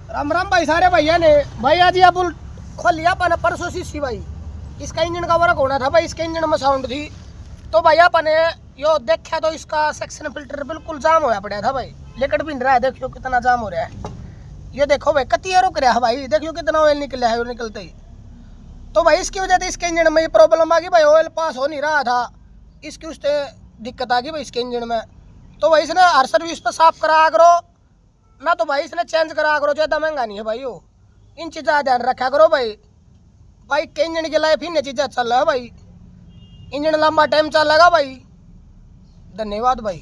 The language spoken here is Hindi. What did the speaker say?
राम राम भाई सारे भैया ने भाई आज ये बुल खोल लिया अपन परसों सी भाई। इसका इंजन का वर्क होना था भाई, इसके इंजन में साउंड थी तो भाई अपन ने यो देखा तो इसका सेक्शन फिल्टर बिल्कुल जाम होया पड़ा था भाई। लेकर भी रहा है, देखियो कितना जाम हो रहा है। ये देखो भाई कतिया रुक रहा है भाई, देखियो कितना ऑयल निकला है निकलते ही। तो भाई इसकी वजह से इसके इंजन में ये प्रॉब्लम आ गई भाई, ऑयल पास हो नहीं रहा था, इसकी उससे दिक्कत आ गई भाई इसके इंजन में। तो भाई इसने हर सर्विस पर साफ करा करो ना, तो भाई इसने चेंज करा करो, ज़्यादा महंगा नहीं है भाई वो। इन चीज़ों का ध्यान रखा करो भाई। बाइक के इंजन की लाइफ इन चीज़ें चल रहा है भाई, इंजन लंबा टाइम चलेगा भाई। धन्यवाद भाई।